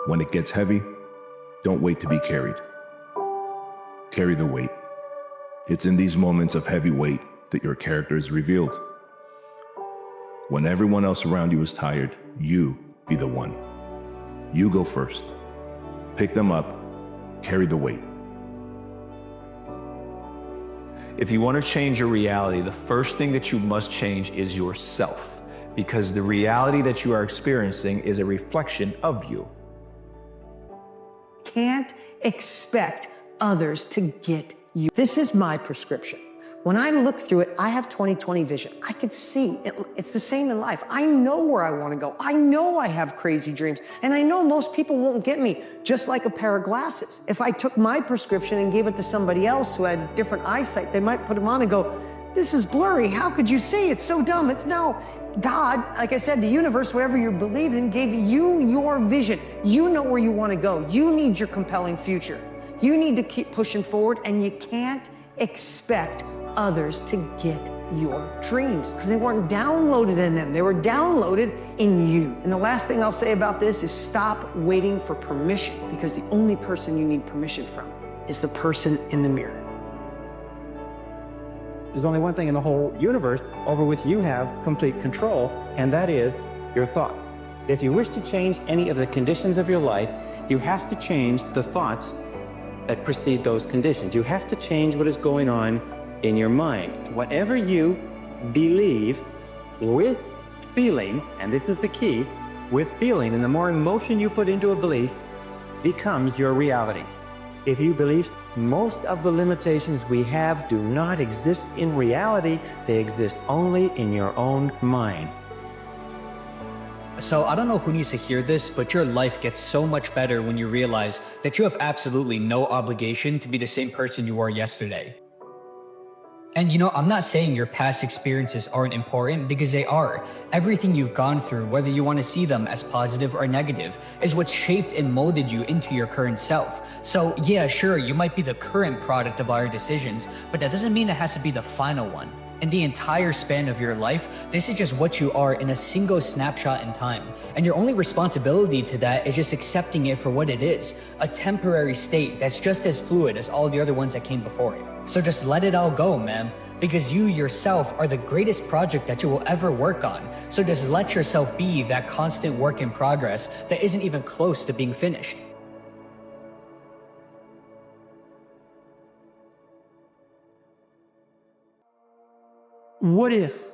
When it gets heavy, don't wait to be carried. Carry the weight. It's in these moments of heavy weight that your character is revealed. When everyone else around you is tired, you be the one. You go first. Pick them up, carry the weight. If you want to change your reality, the first thing that you must change is yourself, because the reality that you are experiencing is a reflection of you. Can't expect others to get you. This is my prescription. When I look through it, I have 20/20 vision. I could see it's the same in life. I know where I want to go. I know I have crazy dreams. And I know most people won't get me, just like a pair of glasses. If I took my prescription and gave it to somebody else who had different eyesight, they might put them on and go, "This is blurry. How could you see? It's so dumb." It's no. God, like I said, the universe, whatever you believe in, gave you your vision. You know where you want to go. You need your compelling future. You need to keep pushing forward, and you can't expect others to get your dreams because they weren't downloaded in them. They were downloaded in you. And the last thing I'll say about this is stop waiting for permission, because the only person you need permission from is the person in the mirror. There's only one thing in the whole universe over which you have complete control, and that is your thought. If you wish to change any of the conditions of your life, you have to change the thoughts that precede those conditions. You have to change what is going on in your mind. Whatever you believe with feeling, and this is the key, with feeling, and the more emotion you put into a belief, becomes your reality. If you believe most of the limitations we have do not exist in reality, they exist only in your own mind. So I don't know who needs to hear this, but your life gets so much better when you realize that you have absolutely no obligation to be the same person you were yesterday. And you know, I'm not saying your past experiences aren't important, because they are. Everything you've gone through, whether you want to see them as positive or negative, is what shaped and molded you into your current self. So yeah, sure, you might be the current product of our decisions, but that doesn't mean it has to be the final one. In the entire span of your life, this is just what you are in a single snapshot in time. And your only responsibility to that is just accepting it for what it is, a temporary state that's just as fluid as all the other ones that came before it. So just let it all go, man, because you yourself are the greatest project that you will ever work on. So just let yourself be that constant work in progress that isn't even close to being finished. What if?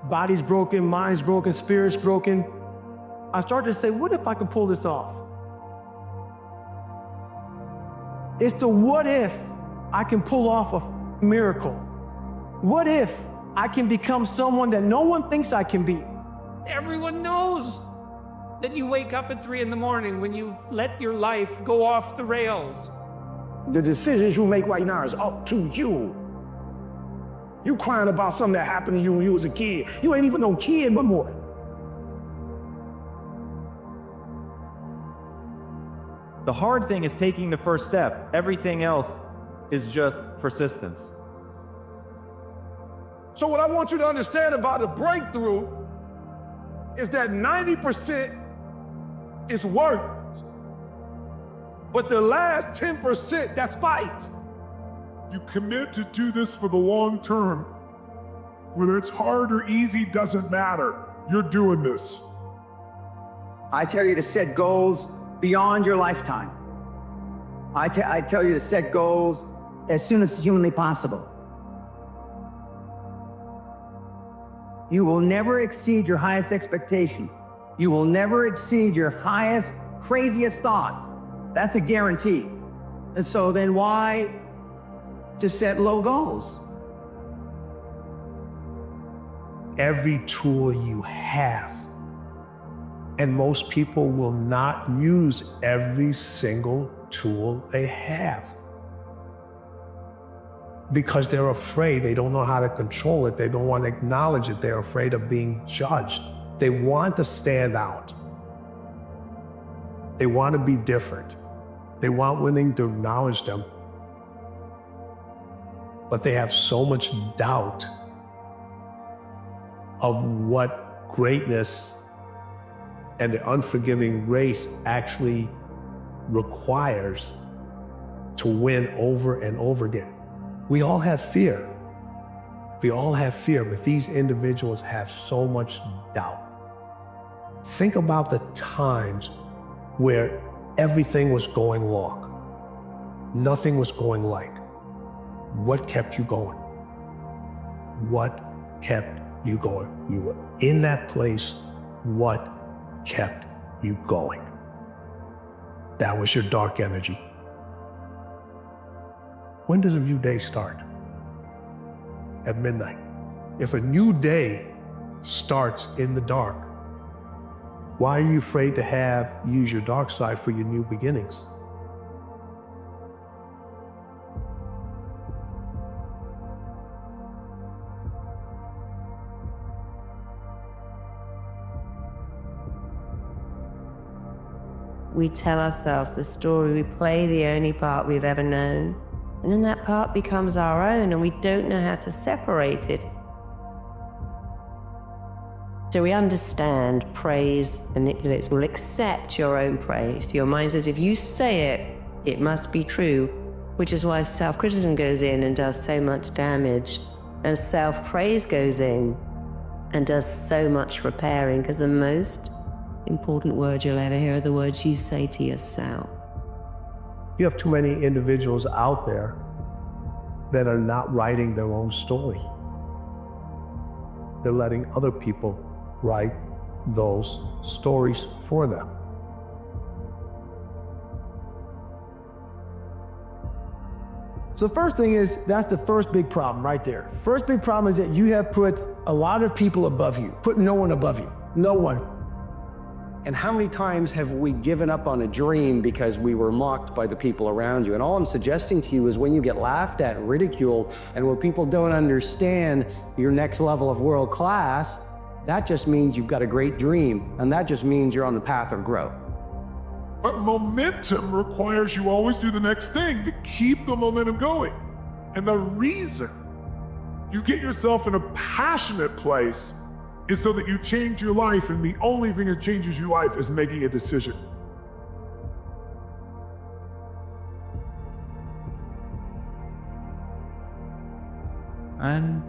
Body's broken, mind's broken, spirit's broken. I started to say, what if I can pull this off? It's the what if I can pull off a miracle. What if I can become someone that no one thinks I can be? Everyone knows that you wake up at 3 in the morning when you've let your life go off the rails. The decisions you make right now is up to you. You crying about something that happened to you when you was a kid. You ain't even no kid no more. The hard thing is taking the first step. Everything else is just persistence. So what I want you to understand about the breakthrough is that 90% is work. But the last 10%, that's fight. You commit to do this for the long term. Whether it's hard or easy doesn't matter. You're doing this. I tell you to set goals beyond your lifetime. I tell you to set goals as soon as humanly possible. You will never exceed your highest expectation. You will never exceed your highest, craziest thoughts. That's a guarantee. And so then why just set low goals? Every tool you have, and most people will not use every single tool they have because they're afraid. They don't know how to control it. They don't want to acknowledge it. They're afraid of being judged. They want to stand out. They want to be different. They want women to acknowledge them. But they have so much doubt of what greatness and the unforgiving race actually requires to win over and over again. We all have fear. We all have fear, but these individuals have so much doubt. Think about the times where everything was going wrong. Nothing was going right. What kept you going? What kept you going? You were in that place. What kept you going? That was your dark energy. When does a new day start? At midnight. If a new day starts in the dark, why are you afraid to use your dark side for your new beginnings? We tell ourselves the story, we play the only part we've ever known, and then that part becomes our own and we don't know how to separate it. So we understand praise manipulates. We'll accept your own praise. Your mind says if you say it, it must be true, which is why self-criticism goes in and does so much damage, and self-praise goes in and does so much repairing, because the most important words you'll ever hear are the words you say to yourself. You have too many individuals out there that are not writing their own story. They're letting other people write those stories for them. So the first thing is, that's the first big problem right there. First big problem is that you have put a lot of people above you, put no one above you, no one. And how many times have we given up on a dream because we were mocked by the people around you? And all I'm suggesting to you is when you get laughed at, ridiculed, and when people don't understand your next level of world class, that just means you've got a great dream, and that just means you're on the path of growth. But momentum requires you always do the next thing to keep the momentum going. And the reason you get yourself in a passionate place is so that you change your life, and the only thing that changes your life is making a decision. And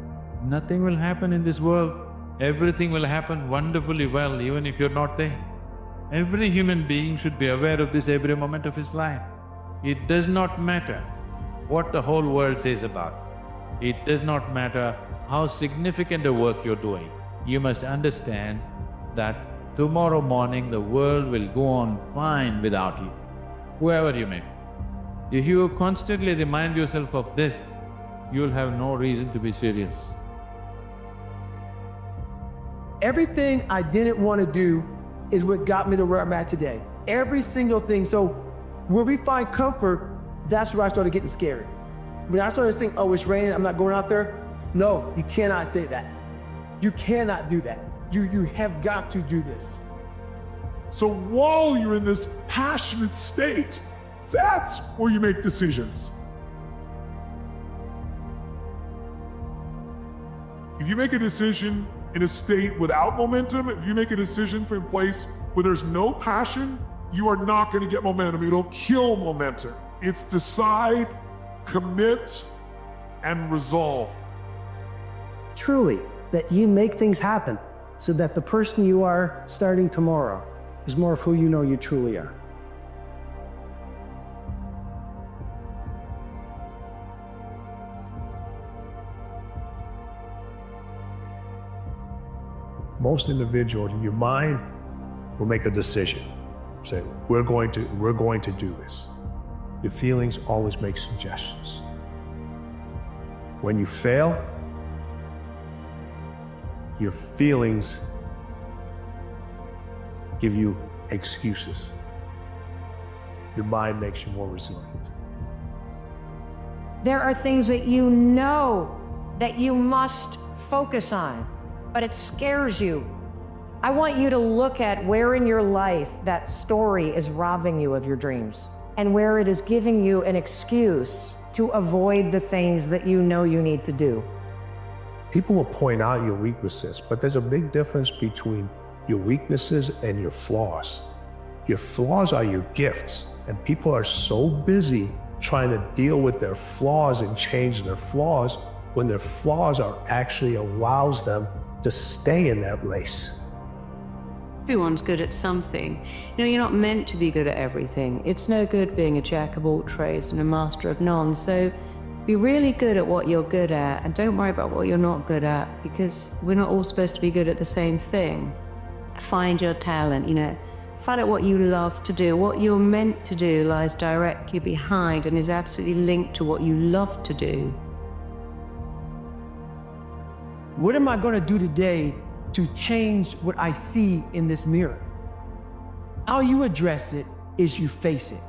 nothing will happen in this world. Everything will happen wonderfully well, even if you're not there. Every human being should be aware of this every moment of his life. It does not matter what the whole world says about it. It does not matter how significant a work you're doing. You must understand that tomorrow morning the world will go on fine without you, whoever you may be. If you constantly remind yourself of this, you'll have no reason to be serious. Everything I didn't want to do is what got me to where I'm at today. Every single thing. So where we find comfort, that's where I started getting scared. When I started saying, oh, it's raining, I'm not going out there. No, you cannot say that. You cannot do that. You have got to do this. So while you're in this passionate state, that's where you make decisions. If you make a decision in a state without momentum, if you make a decision from a place where there's no passion, you are not going to get momentum. It'll kill momentum. It's decide, commit, and resolve. Truly, that you make things happen so that the person you are starting tomorrow is more of who you know you truly are. Most individuals, your mind will make a decision. Say, we're going to do this. Your feelings always make suggestions. When you fail, your feelings give you excuses. Your mind makes you more resilient. There are things that you know that you must focus on, but it scares you. I want you to look at where in your life that story is robbing you of your dreams, and where it is giving you an excuse to avoid the things that you know you need to do. People will point out your weaknesses, but there's a big difference between your weaknesses and your flaws. Your flaws are your gifts, and people are so busy trying to deal with their flaws and change their flaws when their flaws are actually allows them to stay in that race. Everyone's good at something. You know, you're not meant to be good at everything. It's no good being a jack of all trades and a master of none. So be really good at what you're good at, and don't worry about what you're not good at, because we're not all supposed to be good at the same thing. Find your talent, you know. Find out what you love to do. What you're meant to do lies directly behind and is absolutely linked to what you love to do. What am I going to do today to change what I see in this mirror? How you address it is you face it.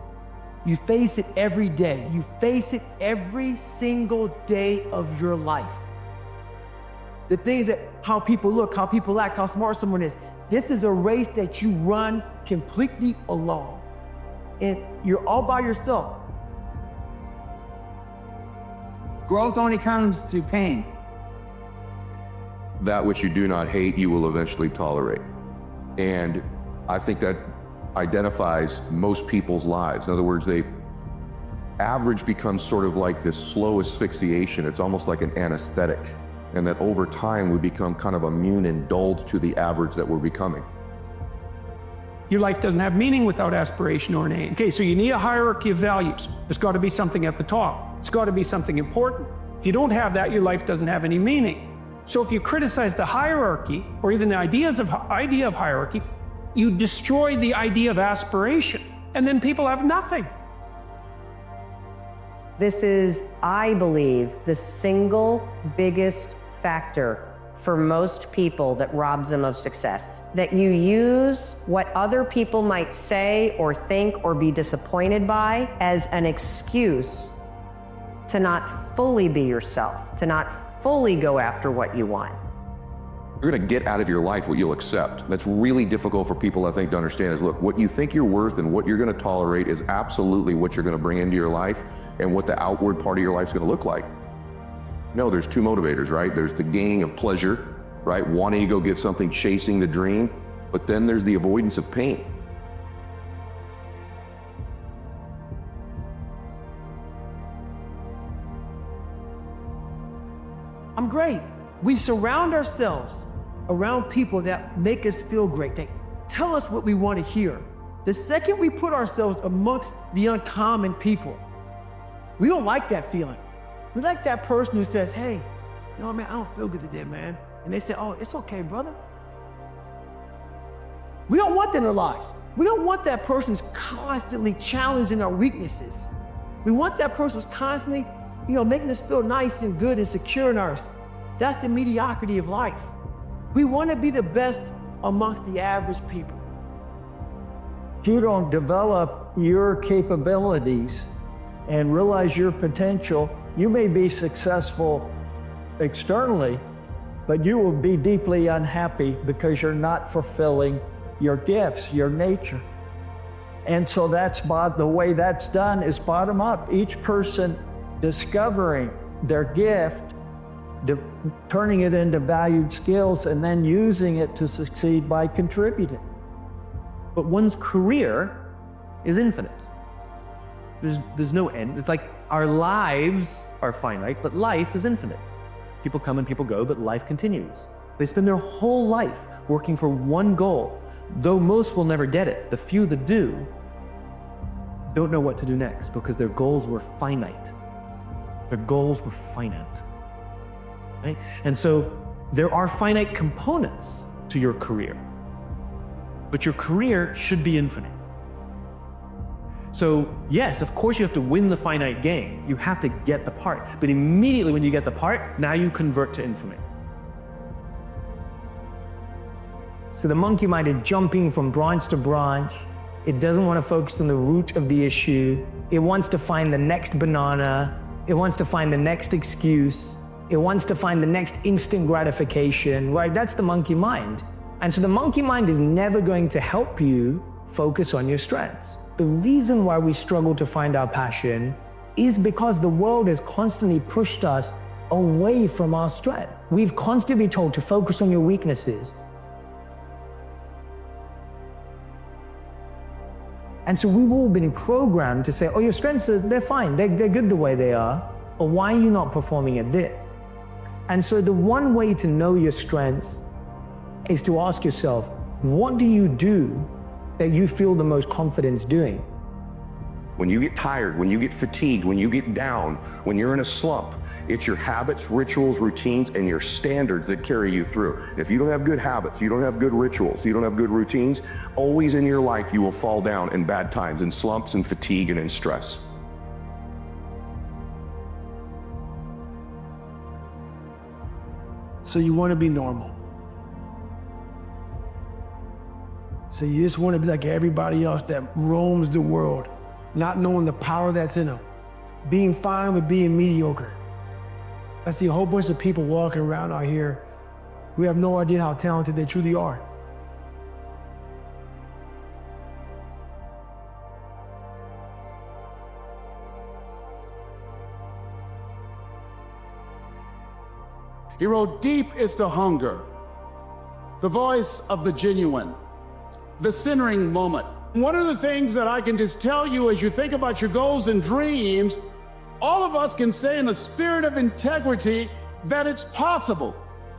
You face it every day. You face it every single day of your life. The things that, how people look, how people act, how smart someone is. This is a race that you run completely alone. And you're all by yourself. Growth only comes through pain. That which you do not hate, you will eventually tolerate. And I think that identifies most people's lives. In other words, average becomes sort of like this slow asphyxiation. It's almost like an anesthetic. And that over time we become kind of immune and dulled to the average that we're becoming. Your life doesn't have meaning without aspiration or an aim. Okay, so you need a hierarchy of values. There's got to be something at the top. It's got to be something important. If you don't have that, your life doesn't have any meaning. So if you criticize the hierarchy, or even the idea of hierarchy, you destroy the idea of aspiration, and then people have nothing. This is, I believe, the single biggest factor for most people that robs them of success. That you use what other people might say or think or be disappointed by as an excuse to not fully be yourself, to not fully go after what you want. You're going to get out of your life what you'll accept. That's really difficult for people, I think, to understand is, look, what you think you're worth and what you're going to tolerate is absolutely what you're going to bring into your life and what the outward part of your life is going to look like. No, there's two motivators, right? There's the gaining of pleasure, right? Wanting to go get something, chasing the dream, but then there's the avoidance of pain. I'm great. We surround ourselves around people that make us feel great. They tell us what we want to hear. The second we put ourselves amongst the uncommon people, we don't like that feeling. We like that person who says, hey, you know, man, I don't feel good today, man. And they say, oh, it's okay, brother. We don't want that in our lives. We don't want that person who's constantly challenging our weaknesses. We want that person who's constantly, you know, making us feel nice and good and secure in ours. That's the mediocrity of life. We want to be the best amongst the average people. If you don't develop your capabilities and realize your potential, you may be successful externally, but you will be deeply unhappy because you're not fulfilling your gifts, your nature. And so that's the way that's done is bottom up. Each person discovering their gift, turning it into valued skills, and then using it to succeed by contributing. But one's career is infinite. There's no end. It's like our lives are finite, but life is infinite. People come and people go, but life continues. They spend their whole life working for one goal, though most will never get it. The few that do don't know what to do next because their goals were finite. Their goals were finite. Right? And so there are finite components to your career, but your career should be infinite. So yes, of course you have to win the finite game. You have to get the part, but immediately when you get the part, now you convert to infinite. So the monkey mind is jumping from branch to branch. It doesn't want to focus on the root of the issue. It wants to find the next banana. It wants to find the next excuse. It wants to find the next instant gratification, right? That's the monkey mind. And so the monkey mind is never going to help you focus on your strengths. The reason why we struggle to find our passion is because the world has constantly pushed us away from our strength. We've constantly been told to focus on your weaknesses. And so we've all been programmed to say, oh, your strengths, they're fine, they're good the way they are, or why are you not performing at this? And so the one way to know your strengths is to ask yourself, what do you do that you feel the most confidence doing? When you get tired, when you get fatigued, when you get down, when you're in a slump, it's your habits, rituals, routines, and your standards that carry you through. If you don't have good habits, you don't have good rituals, you don't have good routines, always in your life you will fall down in bad times, in slumps and fatigue and in stress. So you want to be normal. So you just want to be like everybody else that roams the world, not knowing the power that's in them, being fine with being mediocre. I see a whole bunch of people walking around out here who have no idea how talented they truly are. He wrote, "Deep is the hunger, the voice of the genuine, the centering moment." One of the things that I can just tell you as you think about your goals and dreams, all of us can say in a spirit of integrity that it's possible.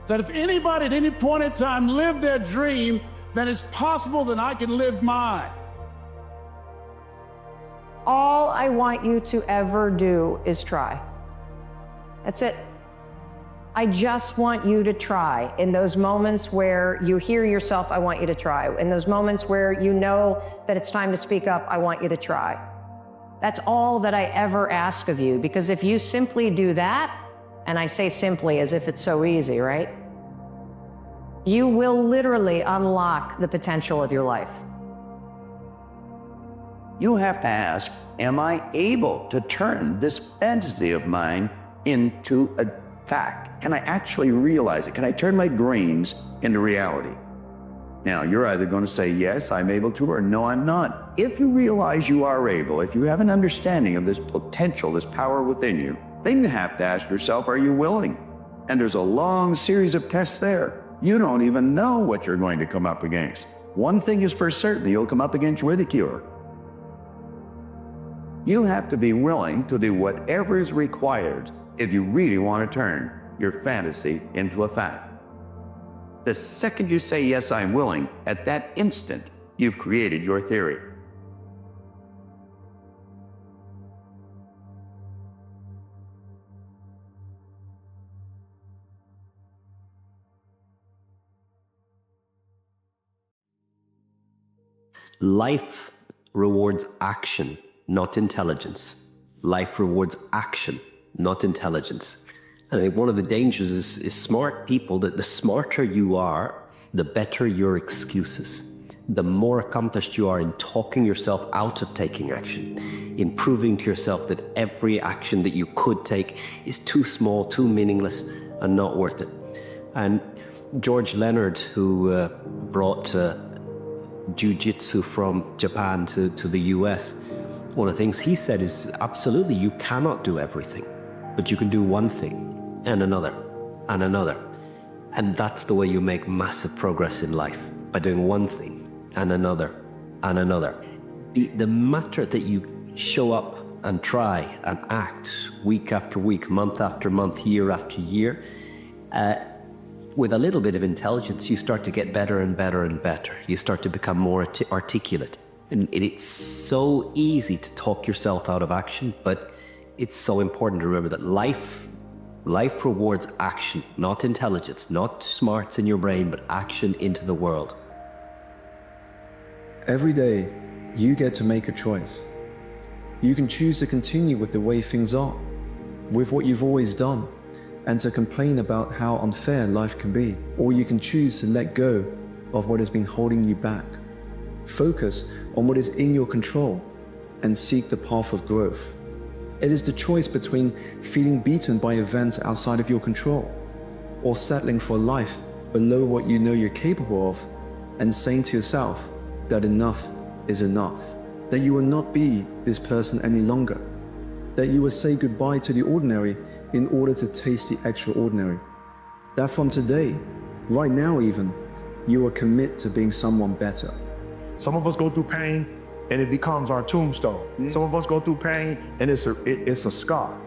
That if anybody at any point in time lived their dream, then it's possible that I can live mine. All I want you to ever do is try. That's it. I just want you to try. In those moments where you hear yourself, I want you to try. In those moments where you know that it's time to speak up, I want you to try. That's all that I ever ask of you, because if you simply do that, and I say simply as if it's so easy, right? You will literally unlock the potential of your life. You have to ask, am I able to turn this fantasy of mine into a fact? Can I actually realize it? Can I turn my dreams into reality? Now, you're either going to say, yes, I'm able to, or no, I'm not. If you realize you are able, if you have an understanding of this potential, this power within you, then you have to ask yourself, are you willing? And there's a long series of tests there. You don't even know what you're going to come up against. One thing is for certain, you'll come up against ridicule. You have to be willing to do whatever is required if you really want to turn your fantasy into a fact. The second you say, yes, I'm willing, at that instant, you've created your theory. Life rewards action, not intelligence. Life rewards action, not intelligence. And I think one of the dangers is smart people, that the smarter you are, the better your excuses. The more accomplished you are in talking yourself out of taking action, in proving to yourself that every action that you could take is too small, too meaningless, and not worth it. And George Leonard, who brought jiu-jitsu from Japan to the US, one of the things he said is, absolutely, you cannot do everything, but you can do one thing, and another, and another. And that's the way you make massive progress in life, by doing one thing, and another, and another. The matter that you show up and try and act week after week, month after month, year after year, with a little bit of intelligence, you start to get better and better and better. You start to become more articulate. And it's so easy to talk yourself out of action, but it's so important to remember that life rewards action, not intelligence, not smarts in your brain, but action into the world. Every day, you get to make a choice. You can choose to continue with the way things are, with what you've always done, and to complain about how unfair life can be. Or you can choose to let go of what has been holding you back. Focus on what is in your control and seek the path of growth. It is the choice between feeling beaten by events outside of your control, or settling for a life below what you know you're capable of, and saying to yourself that enough is enough, that you will not be this person any longer, that you will say goodbye to the ordinary in order to taste the extraordinary, That from today, right now even, you will commit to being someone better. Some of us go through pain and it becomes our tombstone. Some of us go through pain and it's a scar.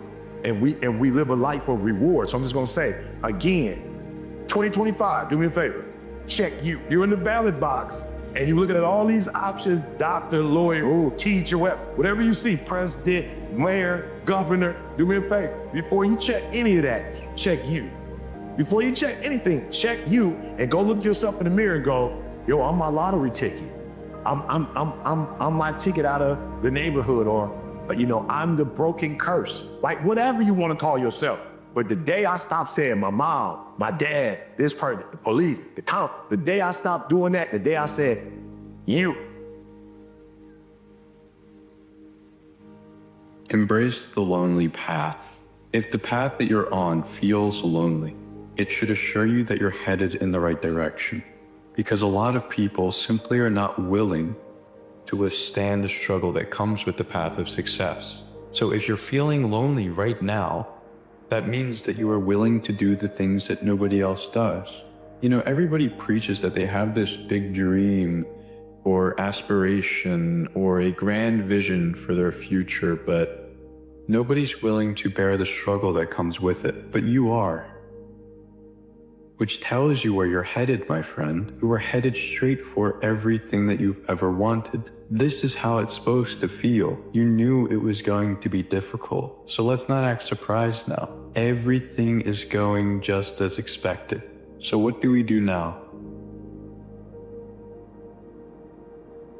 And we live a life of reward. So I'm just gonna say, again, 2025, do me a favor, check you. You're in the ballot box and you're looking at all these options, doctor, lawyer, teacher, whatever you see, president, mayor, governor, do me a favor. Before you check any of that, check you. Before you check anything, check you and go look yourself in the mirror and go, yo, I'm my lottery ticket. I'm my ticket out of the neighborhood, or I'm the broken curse. Like whatever you want to call yourself. But the day I stopped saying my mom, my dad, this person, the police, the day I stopped doing that, the day I said, you. Embrace the lonely path. If the path that you're on feels lonely, it should assure you that you're headed in the right direction. Because a lot of people simply are not willing to withstand the struggle that comes with the path of success. So if you're feeling lonely right now, that means that you are willing to do the things that nobody else does. Everybody preaches that they have this big dream or aspiration or a grand vision for their future, but nobody's willing to bear the struggle that comes with it. But you are. Which tells you where you're headed, my friend. You are headed straight for everything that you've ever wanted. This is how it's supposed to feel. You knew it was going to be difficult, so let's not act surprised now. Everything is going just as expected. So what do we do now?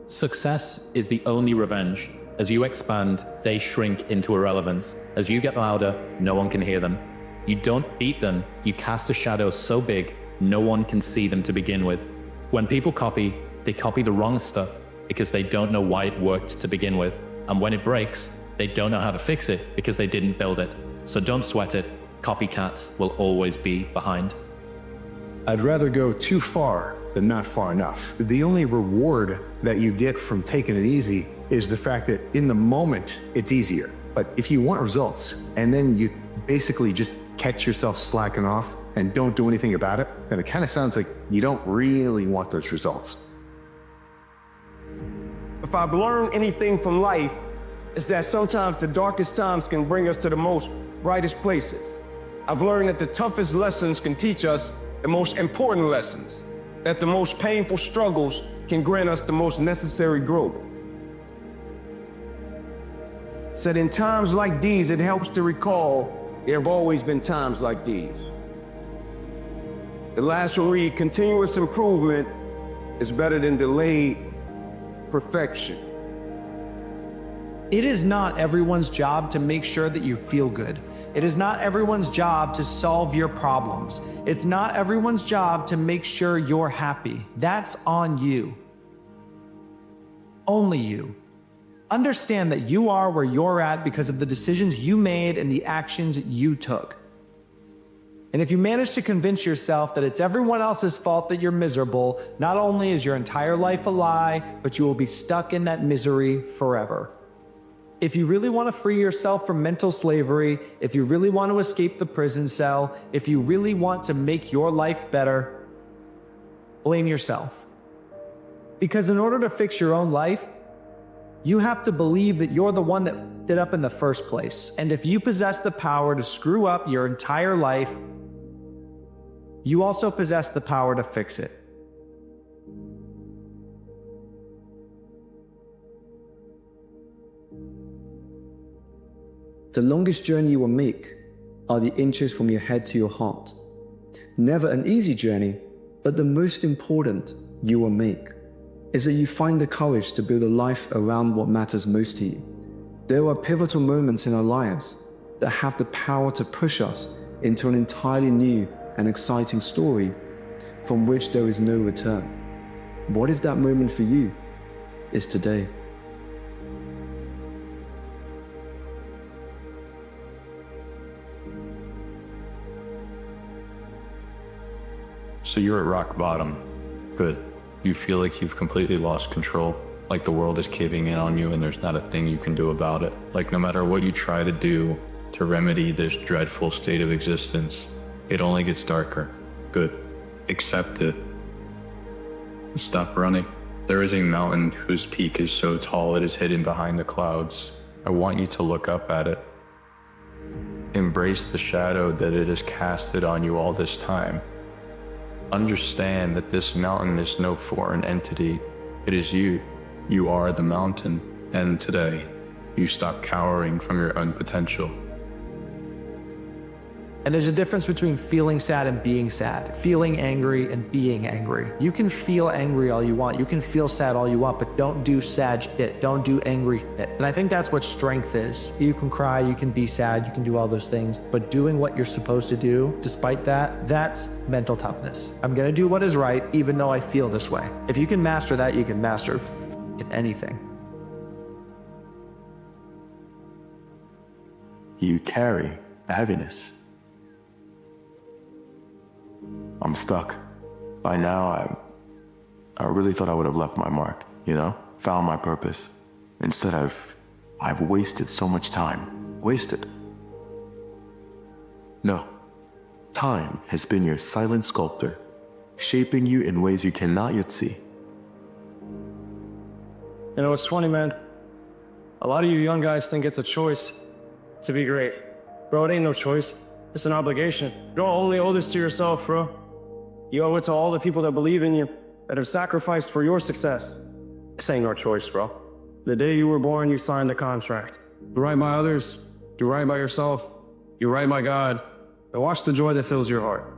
Success is the only revenge. As you expand, they shrink into irrelevance. As you get louder, no one can hear them. You don't beat them, you cast a shadow so big, no one can see them to begin with. When people copy, they copy the wrong stuff because they don't know why it worked to begin with. And when it breaks, they don't know how to fix it because they didn't build it. So don't sweat it. Copycats will always be behind. I'd rather go too far than not far enough. The only reward that you get from taking it easy is the fact that in the moment, it's easier. But if you want results and then you basically just catch yourself slacking off and don't do anything about it, then it kind of sounds like you don't really want those results. If I've learned anything from life, it's that sometimes the darkest times can bring us to the most brightest places. I've learned that the toughest lessons can teach us the most important lessons, that the most painful struggles can grant us the most necessary growth. Said in times like these, it helps to recall there have always been times like these. The last will read, continuous improvement is better than delayed perfection. It is not everyone's job to make sure that you feel good. It is not everyone's job to solve your problems. It's not everyone's job to make sure you're happy. That's on you. Only you. Understand that you are where you're at because of the decisions you made and the actions you took. And if you manage to convince yourself that it's everyone else's fault that you're miserable, not only is your entire life a lie, but you will be stuck in that misery forever. If you really want to free yourself from mental slavery, if you really want to escape the prison cell, if you really want to make your life better, blame yourself. Because in order to fix your own life, you have to believe that you're the one that f***ed it up in the first place. And if you possess the power to screw up your entire life, you also possess the power to fix it. The longest journey you will make are the inches from your head to your heart. Never an easy journey, but the most important you will make is that you find the courage to build a life around what matters most to you. There are pivotal moments in our lives that have the power to push us into an entirely new and exciting story from which there is no return. What if that moment for you is today? So you're at rock bottom. Good. You feel like you've completely lost control, like the world is caving in on you and there's not a thing you can do about it. Like no matter what you try to do to remedy this dreadful state of existence, it only gets darker. Good. Accept it. Stop running. There is a mountain whose peak is so tall it is hidden behind the clouds. I want you to look up at it. Embrace the shadow that it has casted on you all this time. Understand that this mountain is no foreign entity. It is you. You are the mountain. And today, you stop cowering from your own potential. And there's a difference between feeling sad and being sad, feeling angry and being angry. You can feel angry all you want, you can feel sad all you want, but don't do sad shit, don't do angry shit. And I think that's what strength is. You can cry, you can be sad, you can do all those things, but doing what you're supposed to do, despite that, that's mental toughness. I'm gonna do what is right, even though I feel this way. If you can master that, you can master anything. You carry heaviness. I'm stuck. By now, I really thought I would have left my mark, you know? Found my purpose. Instead, I've wasted so much time. Wasted. No. Time has been your silent sculptor, shaping you in ways you cannot yet see. You know, it's funny, man. A lot of you young guys think it's a choice to be great. Bro, it ain't no choice. It's an obligation. You don't only owe this to yourself, bro. You owe it to all the people that believe in you, that have sacrificed for your success. This ain't no choice, bro. The day you were born, you signed the contract. Do right by others, do right by yourself, do right by God, and watch the joy that fills your heart.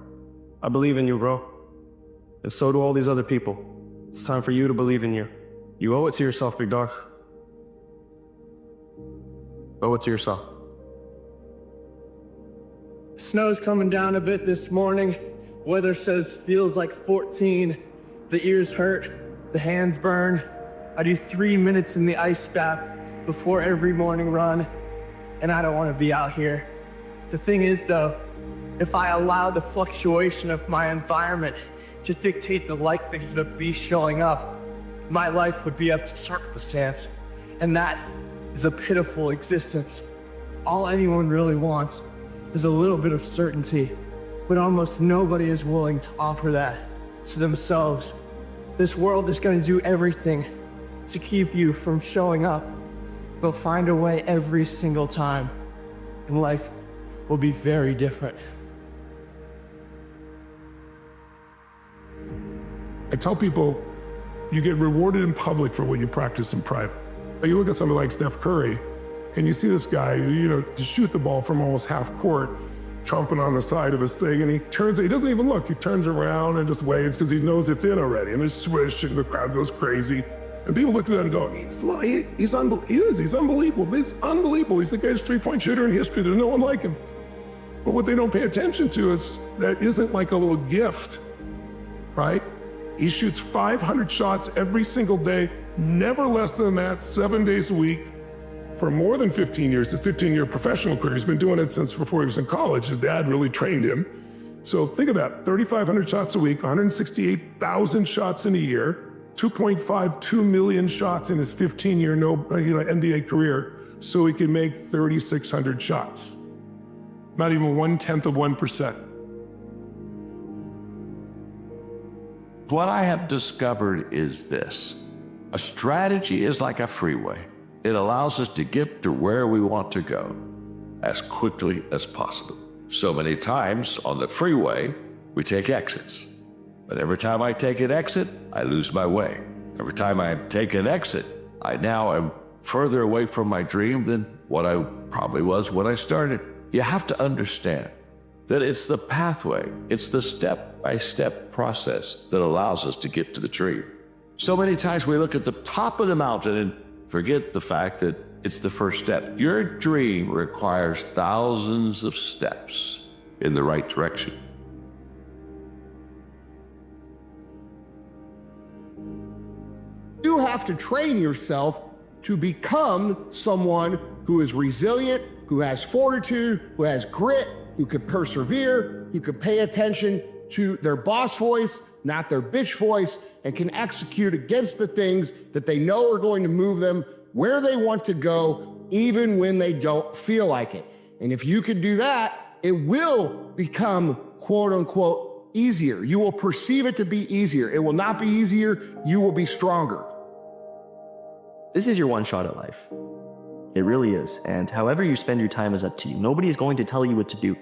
I believe in you, bro. And so do all these other people. It's time for you to believe in you. You owe it to yourself, big dog. Owe it to yourself. Snow's coming down a bit this morning. Weather says feels like 14. The ears hurt, the hands burn. I do 3 minutes in the ice bath before every morning run, and I don't want to be out here. The thing is though, if I allow the fluctuation of my environment to dictate the likelihood of me showing up, my life would be up to circumstance, and that is a pitiful existence. All anyone really wants is a little bit of certainty, but almost nobody is willing to offer that to themselves. This world is going to do everything to keep you from showing up. They'll find a way every single time, and life will be very different. I tell people, you get rewarded in public for what you practice in private. You look at somebody like Steph Curry, and you see this guy, to shoot the ball from almost half court, chomping on the side of his thing, and he doesn't even look. He turns around and just waves because he knows it's in already, and there's swish, and the crowd goes crazy. And people look at that and go, he's unbelievable. He's unbelievable. He's the greatest three-point shooter in history. There's no one like him. But what they don't pay attention to is that isn't like a little gift, right? He shoots 500 shots every single day, never less than that, 7 days a week, for more than 15 years. His 15-year professional career. He's been doing it since before he was in college. His dad really trained him. So think of that, 3,500 shots a week, 168,000 shots in a year, 2.52 million shots in his 15-year NBA career, so he can make 3,600 shots. Not even 1/10 of 1%. What I have discovered is this. A strategy is like a freeway. It allows us to get to where we want to go as quickly as possible. So many times on the freeway, we take exits. But every time I take an exit, I lose my way. Every time I take an exit, I now am further away from my dream than what I probably was when I started. You have to understand that it's the pathway, it's the step-by-step process that allows us to get to the dream. So many times we look at the top of the mountain and forget the fact that it's the first step. Your dream requires thousands of steps in the right direction. You have to train yourself to become someone who is resilient, who has fortitude, who has grit, who could persevere, who could pay attention to their boss voice, not their bitch voice, and can execute against the things that they know are going to move them where they want to go, even when they don't feel like it. And if you could do that, it will become, quote unquote, easier. You will perceive it to be easier. It will not be easier. You will be stronger. This is your one shot at life. It really is. And however you spend your time is up to you. Nobody is going to tell you what to do.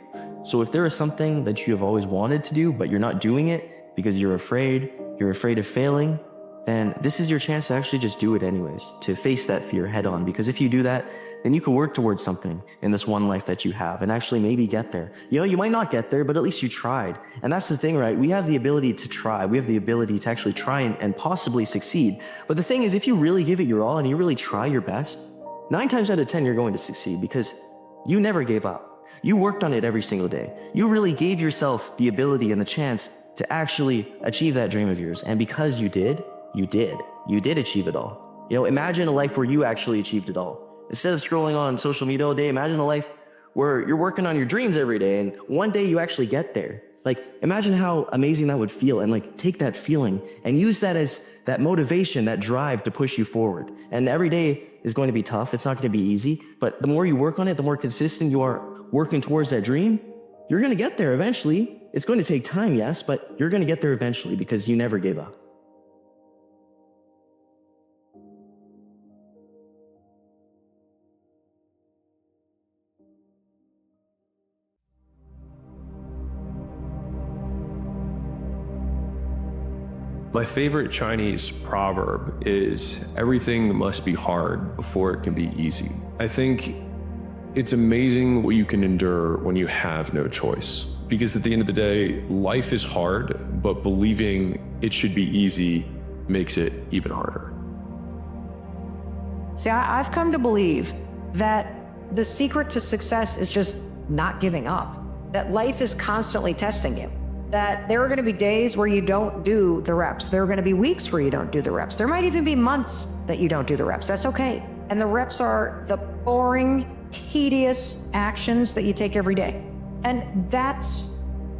So if there is something that you have always wanted to do, but you're not doing it because you're afraid of failing, then this is your chance to actually just do it anyways, to face that fear head on. Because if you do that, then you can work towards something in this one life that you have and actually maybe get there. You know, you might not get there, but at least you tried. And that's the thing, right? We have the ability to try. We have the ability to actually try and possibly succeed. But the thing is, if you really give it your all and you really try your best, 9 times out of 10, you're going to succeed because you never gave up. You worked on it every single day. You really gave yourself the ability and the chance to actually achieve that dream of yours. And because you did achieve it all. You know, imagine a life where you actually achieved it all. Instead of scrolling on social media all day, imagine a life where you're working on your dreams every day and one day you actually get there. Like, imagine how amazing that would feel, and like take that feeling and use that as that motivation, that drive to push you forward. And every day is going to be tough. It's not going to be easy, but the more you work on it, the more consistent you are working towards that dream, you're going to get there eventually. It's going to take time, yes, but you're going to get there eventually because you never gave up. My favorite Chinese proverb is, everything must be hard before it can be easy. I think it's amazing what you can endure when you have no choice. Because at the end of the day, life is hard, but believing it should be easy makes it even harder. See, I've come to believe that the secret to success is just not giving up. That life is constantly testing you. That there are going to be days where you don't do the reps. There are going to be weeks where you don't do the reps. There might even be months that you don't do the reps. That's okay. And the reps are the boring, tedious actions that you take every day. And that's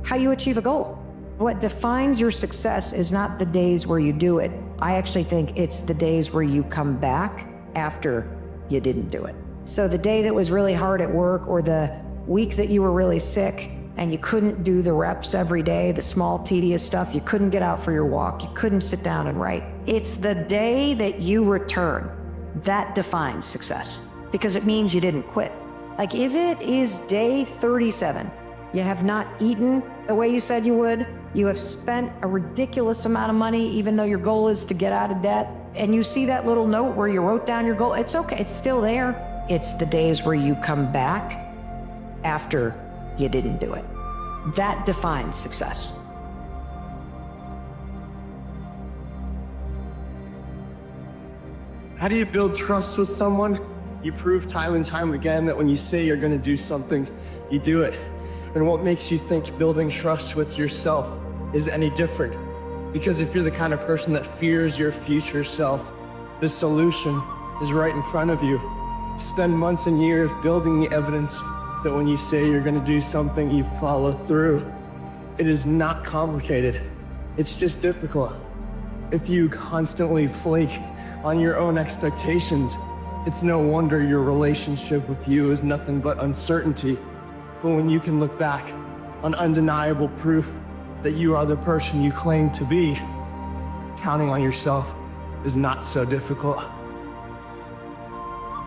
how you achieve a goal. What defines your success is not the days where you do it. I actually think it's the days where you come back after you didn't do it. So the day that was really hard at work, or the week that you were really sick, and you couldn't do the reps every day, the small tedious stuff, you couldn't get out for your walk, you couldn't sit down and write. It's the day that you return that defines success, because it means you didn't quit. Like, if it is day 37, you have not eaten the way you said you would, you have spent a ridiculous amount of money even though your goal is to get out of debt, and you see that little note where you wrote down your goal, it's okay, it's still there. It's the days where you come back after you didn't do it. That defines success. How do you build trust with someone? You prove time and time again that when you say you're going to do something, you do it. And what makes you think building trust with yourself is any different? Because if you're the kind of person that fears your future self, the solution is right in front of you. Spend months and years building the evidence that when you say you're going to do something, you follow through. It is not complicated. It's just difficult. If you constantly flake on your own expectations, it's no wonder your relationship with you is nothing but uncertainty. But when you can look back on undeniable proof that you are the person you claim to be, counting on yourself is not so difficult.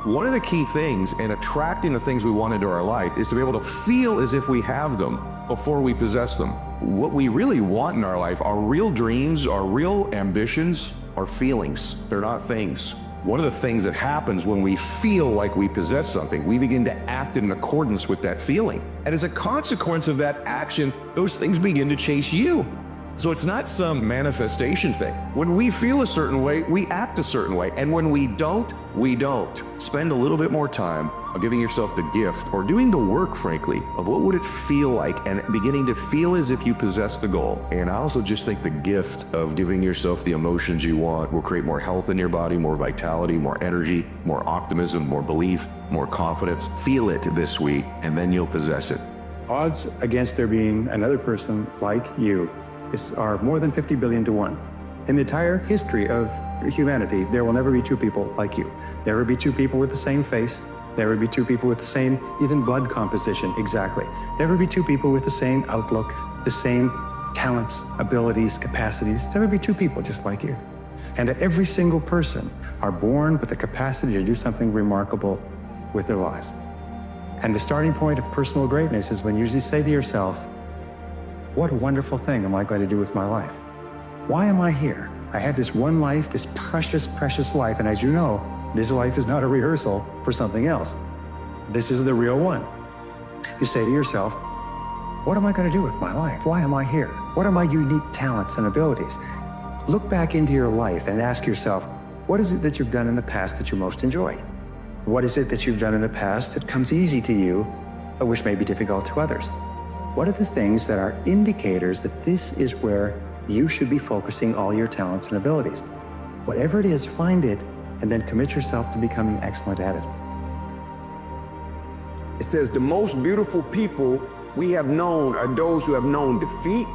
One of the key things in attracting the things we want into our life is to be able to feel as if we have them before we possess them. What we really want in our life, our real dreams, our real ambitions, are feelings. They're not things. One of the things that happens when we feel like we possess something, we begin to act in accordance with that feeling. And as a consequence of that action, those things begin to chase you. So it's not some manifestation thing. When we feel a certain way, we act a certain way. And when we don't, we don't. Spend a little bit more time giving yourself the gift, or doing the work, frankly, of what would it feel like, and beginning to feel as if you possess the goal. And I also just think the gift of giving yourself the emotions you want will create more health in your body, more vitality, more energy, more optimism, more belief, more confidence. Feel it this week, and then you'll possess it. Odds against there being another person like you are more than 50 billion to 1. In the entire history of humanity, there will never be two people like you. There will be two people with the same face. There will be two people with the same, even blood composition, exactly. There will be two people with the same outlook, the same talents, abilities, capacities. There will be two people just like you. And that every single person are born with the capacity to do something remarkable with their lives. And the starting point of personal greatness is when you usually say to yourself, what wonderful thing am I going to do with my life? Why am I here? I have this one life, this precious, precious life. And as you know, this life is not a rehearsal for something else. This is the real one. You say to yourself, what am I going to do with my life? Why am I here? What are my unique talents and abilities? Look back into your life and ask yourself, what is it that you've done in the past that you most enjoy? What is it that you've done in the past that comes easy to you, but which may be difficult to others? What are the things that are indicators that this is where you should be focusing all your talents and abilities? Whatever it is, find it, and then commit yourself to becoming excellent at it. It says the most beautiful people we have known are those who have known defeat,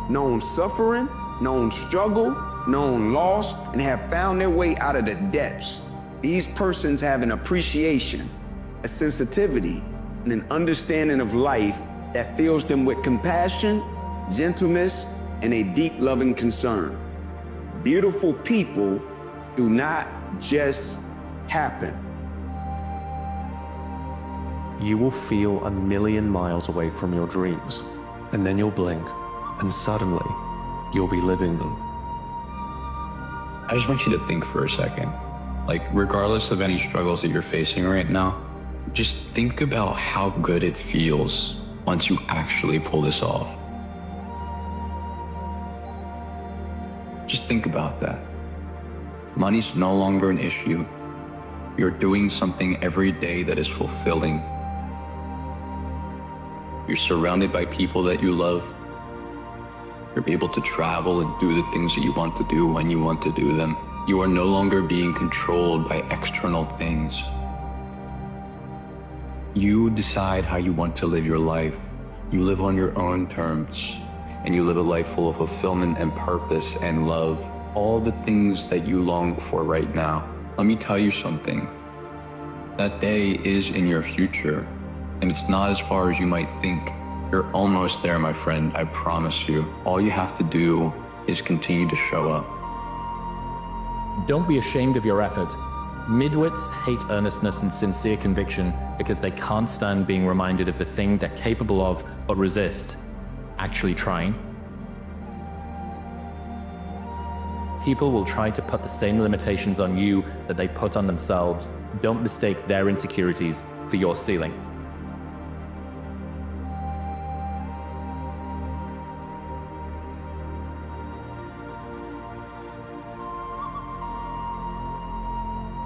known suffering, known struggle, known loss, and have found their way out of the depths. These persons have an appreciation, a sensitivity, and an understanding of life that fills them with compassion, gentleness, and a deep loving concern. Beautiful people do not just happen. You will feel 1,000,000 miles away from your dreams, and then you'll blink, and suddenly, you'll be living them. I just want you to think for a second. Like, regardless of any struggles that you're facing right now, just think about how good it feels once you actually pull this off. Just think about that. Money's no longer an issue. You're doing something every day that is fulfilling. You're surrounded by people that you love. You're able to travel and do the things that you want to do when you want to do them. You are no longer being controlled by external things. You decide how you want to live your life. You live on your own terms, and you live a life full of fulfillment and purpose and love. All the things that you long for right now. Let me tell you something. That day is in your future, and it's not as far as you might think. You're almost there, my friend, I promise you. All you have to do is continue to show up. Don't be ashamed of your effort. Midwits hate earnestness and sincere conviction because they can't stand being reminded of the thing they're capable of or resist. Actually trying. People will try to put the same limitations on you that they put on themselves. Don't mistake their insecurities for your ceiling.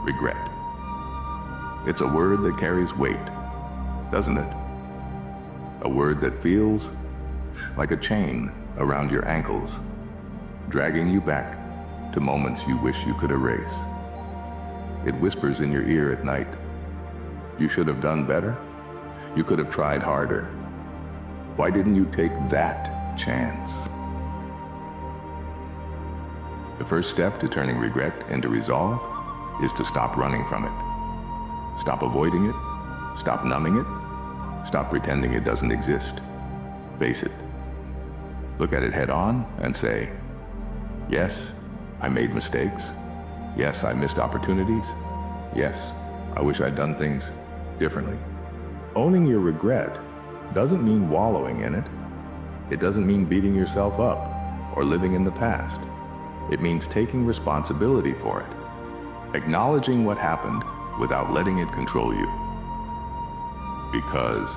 Regret. It's a word that carries weight, doesn't it? A word that feels like a chain around your ankles, dragging you back to moments you wish you could erase. It whispers in your ear at night. You should have done better. You could have tried harder. Why didn't you take that chance? The first step to turning regret into resolve is to stop running from it. Stop avoiding it. Stop numbing it. Stop pretending it doesn't exist. Face it. Look at it head on and say, yes, I made mistakes. Yes, I missed opportunities. Yes, I wish I'd done things differently. Owning your regret doesn't mean wallowing in it. It doesn't mean beating yourself up or living in the past. It means taking responsibility for it. Acknowledging what happened without letting it control you. Because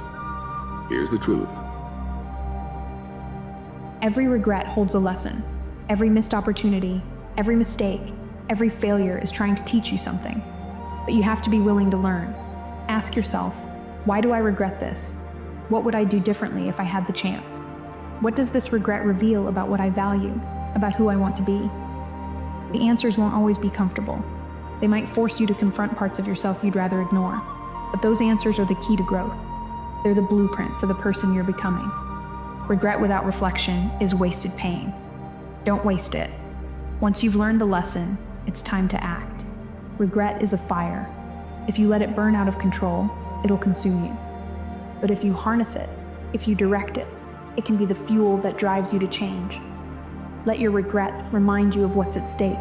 here's the truth. Every regret holds a lesson. Every missed opportunity, every mistake, every failure is trying to teach you something. But you have to be willing to learn. Ask yourself, why do I regret this? What would I do differently if I had the chance? What does this regret reveal about what I value, about who I want to be? The answers won't always be comfortable. They might force you to confront parts of yourself you'd rather ignore. But those answers are the key to growth. They're the blueprint for the person you're becoming. Regret without reflection is wasted pain. Don't waste it. Once you've learned the lesson, it's time to act. Regret is a fire. If you let it burn out of control, it'll consume you. But if you harness it, if you direct it, It can be the fuel that drives you to change. Let your regret remind you of what's at stake.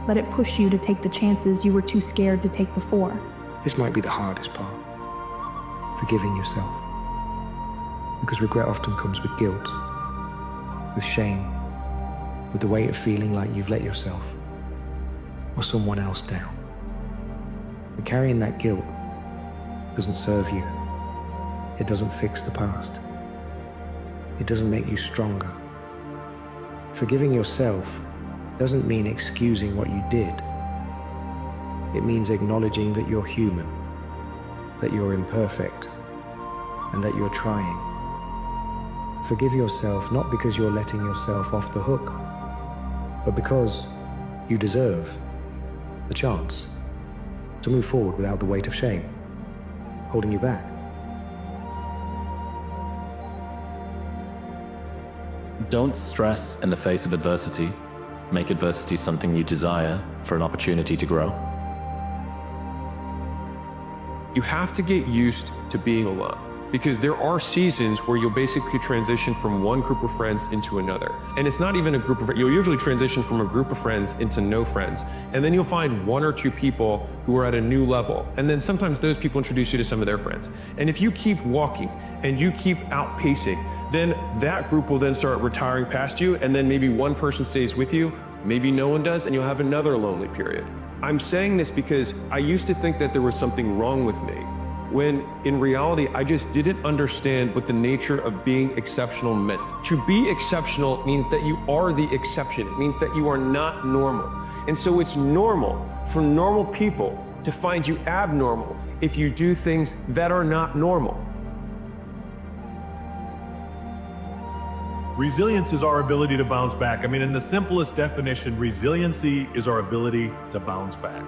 Let it push you to take the chances you were too scared to take before. This might be the hardest part. Forgiving yourself. Because regret often comes with guilt, with shame, with the weight of feeling like you've let yourself or someone else down. But carrying that guilt doesn't serve you. It doesn't fix the past. It doesn't make you stronger. Forgiving yourself doesn't mean excusing what you did. It means acknowledging that you're human, that you're imperfect, and that you're trying. Forgive yourself not because you're letting yourself off the hook, but because you deserve the chance to move forward without the weight of shame holding you back. Don't stress in the face of adversity. Make adversity something you desire for an opportunity to grow. You have to get used to being alone, because there are seasons where you'll basically transition from one group of friends into another. And it's not even a group of, you'll usually transition from a group of friends into no friends. And then you'll find one or two people who are at a new level. And then sometimes those people introduce you to some of their friends. And if you keep walking and you keep outpacing, then that group will then start retiring past you. And then maybe one person stays with you, maybe no one does, and you'll have another lonely period. I'm saying this because I used to think that there was something wrong with me, when in reality, I just didn't understand what the nature of being exceptional meant. To be exceptional means that you are the exception. It means that you are not normal. And so it's normal for normal people to find you abnormal if you do things that are not normal. Resilience is our ability to bounce back. I mean, in the simplest definition, resiliency is our ability to bounce back.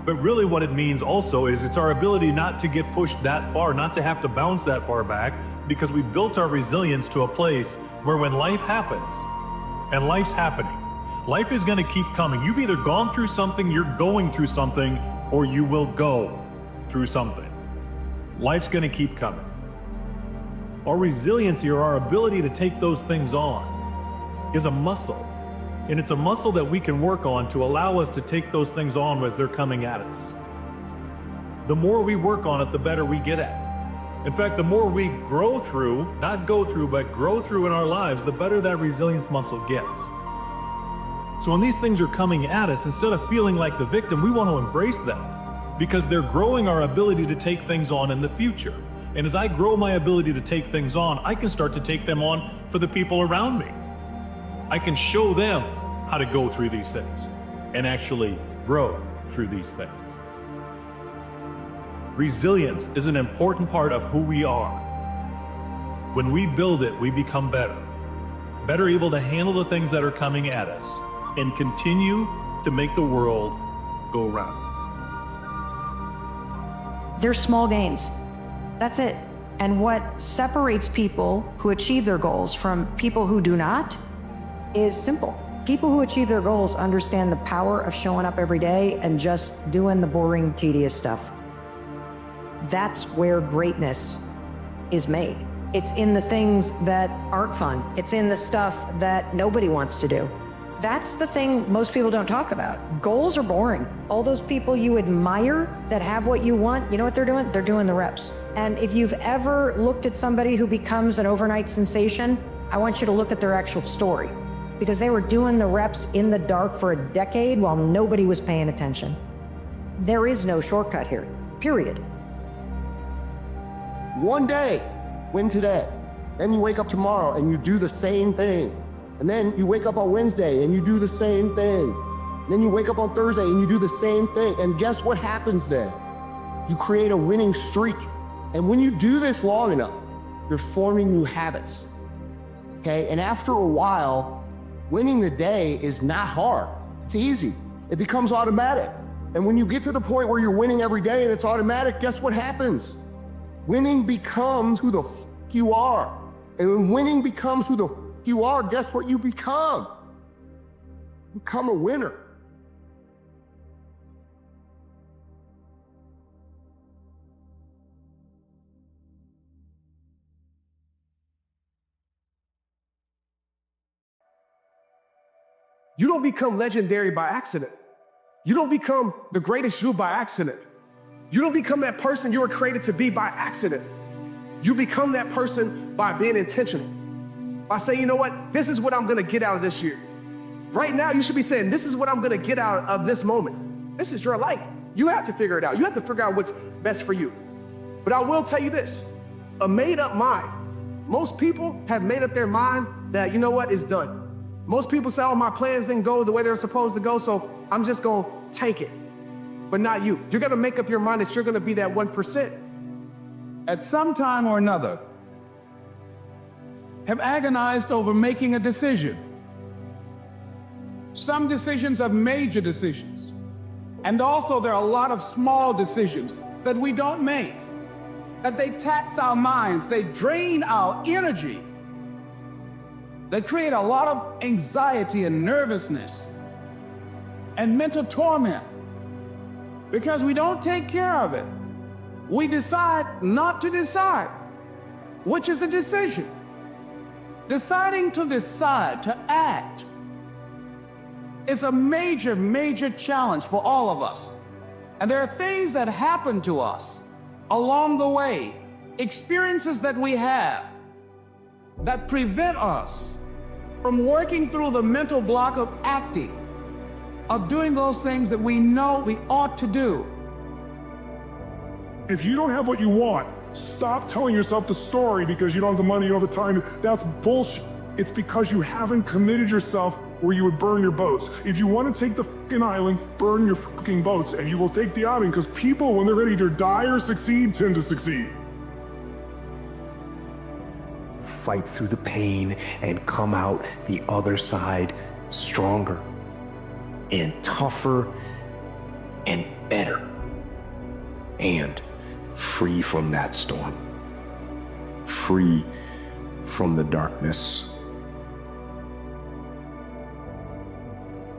But really what it means also is it's our ability not to get pushed that far, not to have to bounce that far back, because we built our resilience to a place where when life happens, and life's happening, life is going to keep coming. You've either gone through something, you're going through something, or you will go through something. Life's going to keep coming. Our resiliency, or our ability to take those things on, is a muscle. And it's a muscle that we can work on to allow us to take those things on as they're coming at us. The more we work on it, the better we get at it. In fact, the more we grow through, not go through, but grow through in our lives, the better that resilience muscle gets. So when these things are coming at us, instead of feeling like the victim, we want to embrace them, because they're growing our ability to take things on in the future. And as I grow my ability to take things on, I can start to take them on for the people around me. I can show them how to go through these things and actually grow through these things. Resilience is an important part of who we are. When we build it, we become better. Better able to handle the things that are coming at us and continue to make the world go round. They're small gains. That's it. And what separates people who achieve their goals from people who do not is simple. People who achieve their goals understand the power of showing up every day and just doing the boring, tedious stuff. That's where greatness is made. It's in the things that aren't fun. It's in the stuff that nobody wants to do. That's the thing most people don't talk about. Goals are boring. All those people you admire that have what you want, you know what they're doing? They're doing the reps. And if you've ever looked at somebody who becomes an overnight sensation, I want you to look at their actual story, because they were doing the reps in the dark for a decade while nobody was paying attention. There is no shortcut here, period. One day, win today. Then you wake up tomorrow and you do the same thing. And then you wake up on Wednesday and you do the same thing. Then you wake up on Thursday and you do the same thing. And guess what happens then? You create a winning streak. And when you do this long enough, you're forming new habits. Okay? And after a while, winning the day is not hard. It's easy. It becomes automatic. And when you get to the point where you're winning every day and it's automatic, guess what happens? Winning becomes who the f you are. And when winning becomes who the f you are, guess what you become? You become a winner. You don't become legendary by accident. You don't become the greatest you by accident. You don't become that person you were created to be by accident. You become that person by being intentional. By saying, you know what, this is what I'm gonna get out of this year. Right now, you should be saying, this is what I'm gonna get out of this moment. This is your life. You have to figure it out. You have to figure out what's best for you. But I will tell you this, a made up mind. Most people have made up their mind that, you know what, it's done. Most people say, oh, my plans didn't go the way they're supposed to go, so I'm just gonna take it. But not you. You're gonna make up your mind that you're gonna be that 1%. At some time or another, have agonized over making a decision. Some decisions are major decisions. And also there are a lot of small decisions that we don't make, that they tax our minds, they drain our energy, they create a lot of anxiety and nervousness and mental torment because we don't take care of it. We decide not to decide, which is a decision. Deciding to decide, to act, is a major, major challenge for all of us. And there are things that happen to us along the way, experiences that we have that prevent us from working through the mental block of acting, of doing those things that we know we ought to do. If you don't have what you want, stop telling yourself the story because you don't have the money, you don't have the time. That's bullshit. It's because you haven't committed yourself where you would burn your boats. If you want to take the fucking island, burn your fucking boats, and you will take the island because people, when they're ready to die or succeed, tend to succeed. Fight through the pain and come out the other side stronger and tougher and better and free from that storm, free from the darkness.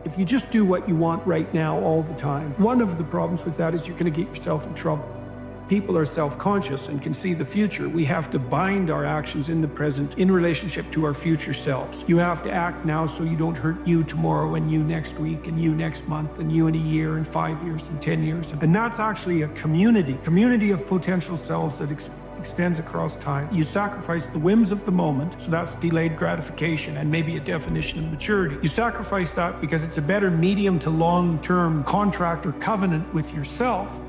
If you just do what you want right now all the time, one of the problems with that is you're going to get yourself in trouble. People are self-conscious and can see the future. We have to bind our actions in the present in relationship to our future selves. You have to act now so you don't hurt you tomorrow and you next week and you next month and you in a year and 5 years and 10 years. And that's actually a community of potential selves that extends across time. You sacrifice the whims of the moment, so that's delayed gratification and maybe a definition of maturity. You sacrifice that because it's a better medium to long-term contract or covenant with yourself.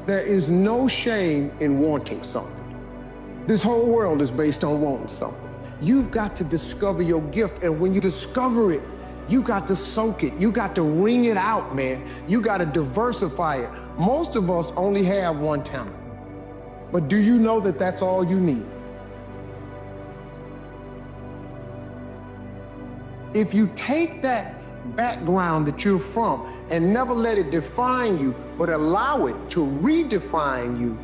There is no shame in wanting something. This whole world is based on wanting something. You've got to discover your gift, and when you discover it, you got to soak it. You got to wring it out, man. You got to diversify it. Most of us only have one talent. But do you know that that's all you need? If you take that background that you're from and never let it define you, but allow it to redefine you,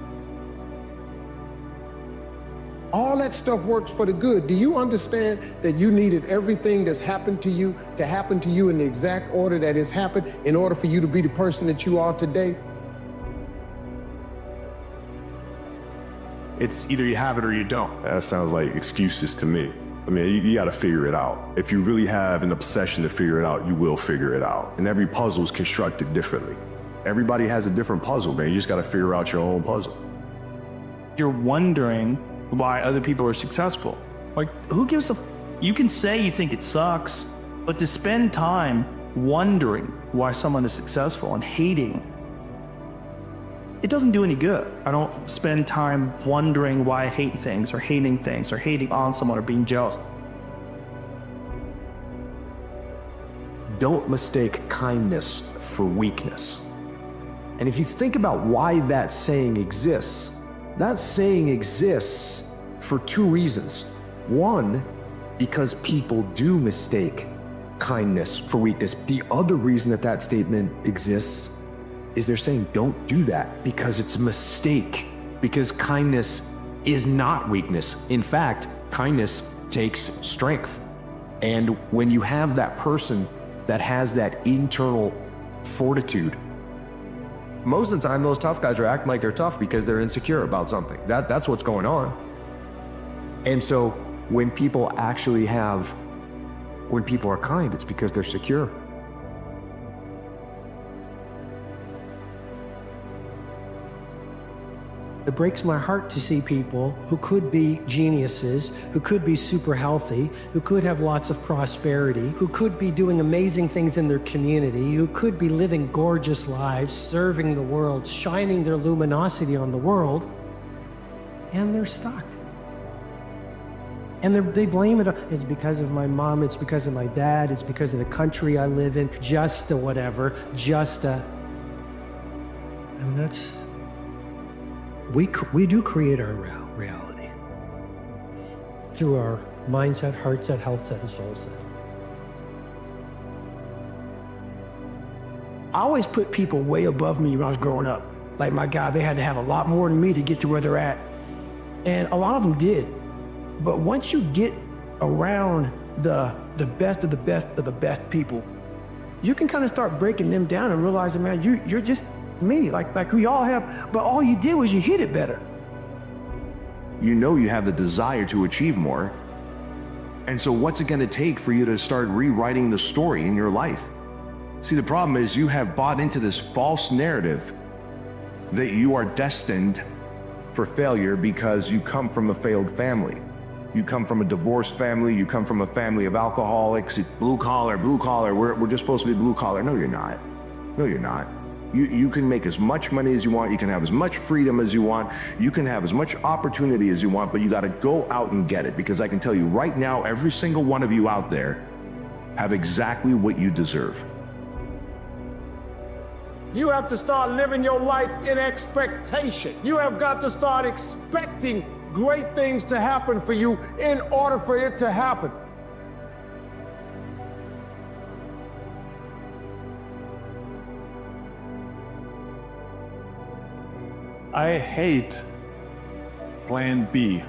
all that stuff works for the good. Do you understand that you needed everything that's happened to you to happen to you in the exact order that it's happened in order for you to be the person that you are today? It's either you have it or you don't. That sounds like excuses to me. I mean, you gotta figure it out. If you really have an obsession to figure it out, you will figure it out. And every puzzle is constructed differently. Everybody has a different puzzle, man. You just gotta figure out your own puzzle. You're wondering why other people are successful. Like, who gives a... You can say you think it sucks, but to spend time wondering why someone is successful and hating, it doesn't do any good. I don't spend time wondering why I hate things or hating on someone or being jealous. Don't mistake kindness for weakness. And if you think about why that saying exists for two reasons. One, because people do mistake kindness for weakness. The other reason that that statement exists is they're saying don't do that because it's a mistake, because kindness is not weakness. In fact, kindness takes strength. And when you have that person that has that internal fortitude, most of the time those tough guys are acting like they're tough because they're insecure about something. That's what's going on. And so when people are kind, it's because they're secure. It breaks my heart to see people who could be geniuses, who could be super healthy, who could have lots of prosperity, who could be doing amazing things in their community, who could be living gorgeous lives, serving the world, shining their luminosity on the world, and they're stuck. And they blame it. It's because of my mom, it's because of my dad, it's because of the country I live in, just a whatever, I mean, that's... We do create our reality through our mindset, heart set, health set, and soul set. I always put people way above me when I was growing up. Like my God, they had to have a lot more than me to get to where they're at. And a lot of them did. But once you get around the best of the best of the best people, you can kind of start breaking them down and realizing, man, you're just me, like we all have, but all you did was you hit it better. You know you have the desire to achieve more. And so what's it going to take for you to start rewriting the story in your life? See, the problem is you have bought into this false narrative that you are destined for failure because you come from a failed family. You come from a divorced family, you come from a family of alcoholics, blue collar, we're just supposed to be blue collar. No, you're not. No, you're not. You can make as much money as you want, you can have as much freedom as you want, you can have as much opportunity as you want, but you gotta go out and get it, because I can tell you right now, every single one of you out there have exactly what you deserve. You have to start living your life in expectation. You have got to start expecting great things to happen for you in order for it to happen. I hate plan B.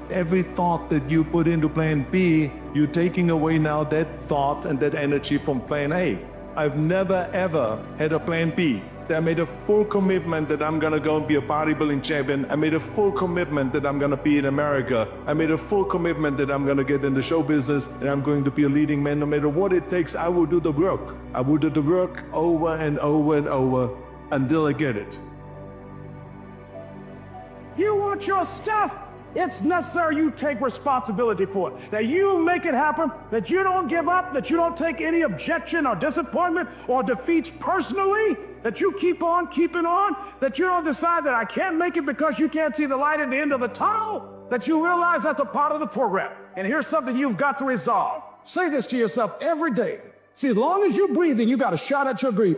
Every thought that you put into plan B, you're taking away now that thought and that energy from plan A. I've never ever had a plan B. I made a full commitment that I'm gonna go and be a bodybuilding champion. I made a full commitment that I'm gonna be in America. I made a full commitment that I'm gonna get in the show business and I'm going to be a leading man. No matter what it takes, I will do the work. I will do the work over and over and over until I get it. You want your stuff? It's necessary you take responsibility for it. That you make it happen, that you don't give up, that you don't take any objection or disappointment or defeats personally, that you keep on keeping on, that you don't decide that I can't make it because you can't see the light at the end of the tunnel, that you realize that's a part of the program. And here's something you've got to resolve. Say this to yourself every day. See, as long as you're breathing, you got a shot at your dream.